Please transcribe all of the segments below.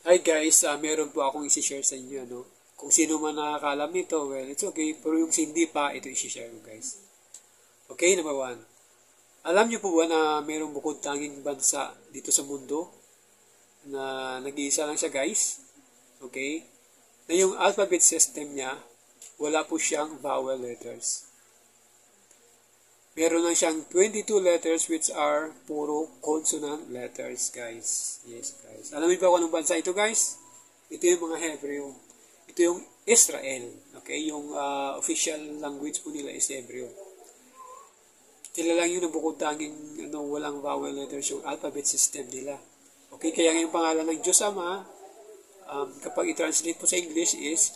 Hi guys, meron po akong isi-share sa inyo, no? Kung sino man nakakalam nito, well, it's okay. Pero yung hindi pa, ito isi-share ko, guys. Okay, number one. Alam niyo po ba na mayroong bukod tanging bansa dito sa mundo na nag-iisa lang siya, guys? Okay? Na yung alphabet system niya, wala po siyang vowel letters. Meron lang siyang 22 letters which are puro consonant letters, guys. Yes, guys. Alam niyo ba kung anong bansa ito, guys? Ito yung mga Hebreo. Ito yung Israel. Okay? Yung official language po nila is Hebreo. Sila lang yung nabukod tanging walang vowel letters yung alphabet system nila. Okay? Kaya yung pangalan ng Diyos Ama, kapag i-translate po sa English is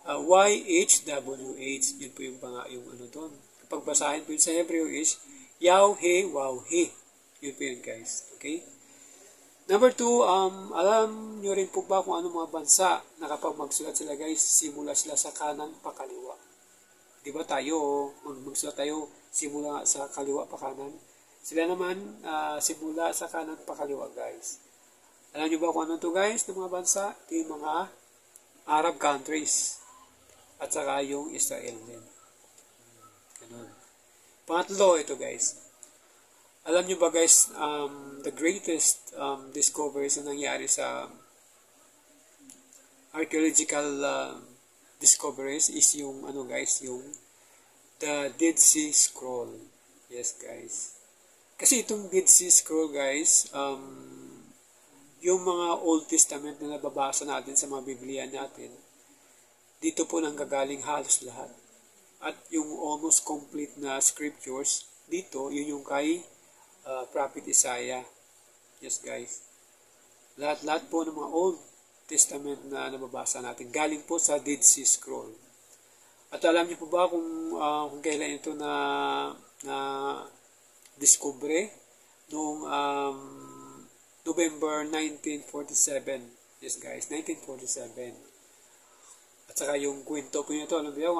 YHWH. Yun po yung ano doon. Kapag basahin po yun sa Hebreo is Yahweh Wawhe. Yun po yun, guys. Okay? Number 2, alam nyo rin po ba kung anong mga bansa na kapag magsulat sila, guys, simula sila sa kanan pa kaliwa. Di ba tayo, magsulat tayo simula sa kaliwa pa kanan? Sila naman, simula sa kanan pa kaliwa, guys. Alam nyo ba kung ano to, guys, ng mga bansa? Ito yung mga Arab countries. At saka yung Israel din. Ganun. Pangatlo, ito, guys. Alam nyo ba, guys, the greatest discoveries na nangyari sa archaeological discoveries is yung, guys, yung the Dead Sea Scroll. Yes, guys. Kasi itong Dead Sea Scroll, guys, yung mga Old Testament na nababasa natin sa mga Biblia natin, dito po nang gagaling halos lahat. At yung almost complete na scriptures, dito, yun yung kay Prophet Isaiah. Yes, guys. Lahat po ng mga Old Testament na nababasa natin, galing po sa Dead Sea Scroll. At alam niyo po ba kung kailan ito na discover noong November 1947. Yes, guys, 1947. At saka yung kwento po nito, alam niyo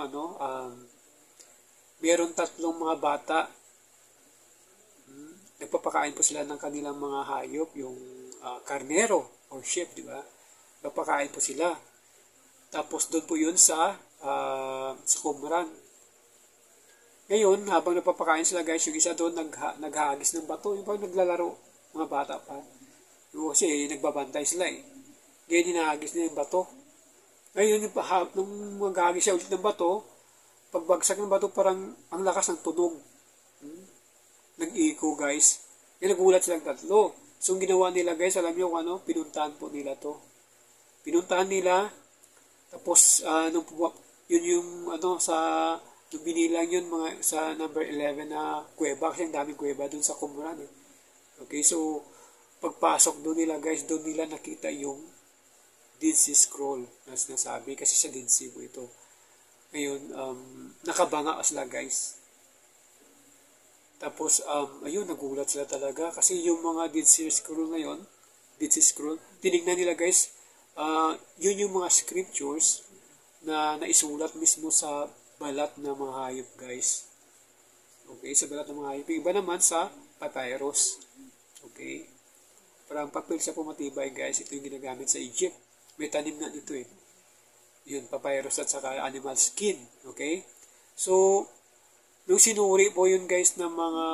meron 3 mga bata. Nagpapakain po sila ng kanilang mga hayop, yung karnero or sheep, di ba? Nagpapakain po sila. Tapos doon po yun sa Qumran. Ngayon, habang nagpapakain sila, guys, yung isa doon naghagis ng bato. Yung pag naglalaro, mga bata pa. Kasi nagbabantay sila eh. Ngayon, hinahagis na yung bato. Ngayon, nung maghagis siya ulit ng bato, pagbagsak ng bato, parang ang lakas ng tunog. Nag-echo, guys. Yan, nagulat silang 3. So, ang ginawa nila, guys, alam niyo kung pinuntahan po nila to. Pinuntahan nila, tapos, yun yung, nung binilang yun, sa number 11 na kuweba, kasi ang daming kuweba dun sa Qumran. Eh. Okay, so, pagpasok doon nila, guys, doon nila nakita yung Dead Sea Scroll na sinasabi, kasi sa Dead Sea po ito. Ngayon, nakabanga sila, guys. Tapos, ayun, nagulat sila talaga. Kasi yung mga Dead Sea Scroll ngayon, tinignan nila, guys, yun yung mga scriptures na naisulat mismo sa balat ng mga hayop, guys. Okay, sa balat ng mga hayop. Iba naman sa papyrus. Okay. Parang papel sa pumatibay, guys. Ito yung ginagamit sa Egypt. May tanim na dito eh. Yun, papyrus at saka animal skin. Okay. So, nung sinuri po yun, guys, ng mga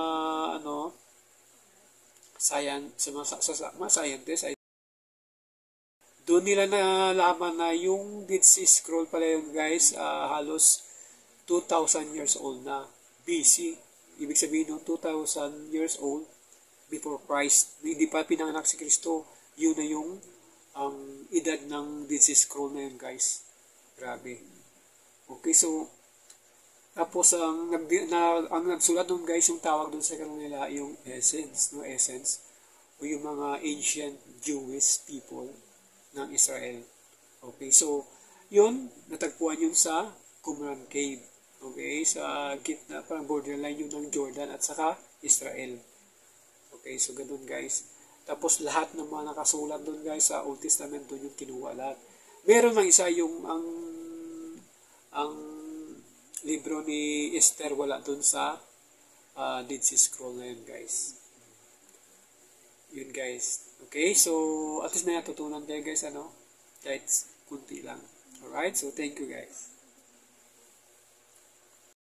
mga scientists, doon nila nalaman na yung Dead Sea Scroll pala yun, guys, halos 2,000 years old na BC. Ibig sabihin nung 2,000 years old before Christ. Hindi pa pinanganak si Kristo. Yun na yung edad ng Dead Sea Scroll na yun, guys. Grabe. Okay, so tapos ang nagsulat doon, guys, yung tawag doon sa kanila yung essence, no, essence o yung mga ancient Jewish people ng Israel. Okay, so yun natagpuan yun sa Qumran Cave. Okay, sa gitna, parang borderline yun ng Jordan at saka Israel. Okay, so ganun, guys. Tapos lahat ng mga nakasulat doon, guys, sa Old Testament doon yung kinuha lahat. Meron lang isa yung ang libro ni Esther wala dun sa Dead Sea Scroll na yun, guys. Yun guys. Okay, so at least may natutunan kayo guys, ano? Kahit kunti lang. Alright, so thank you guys.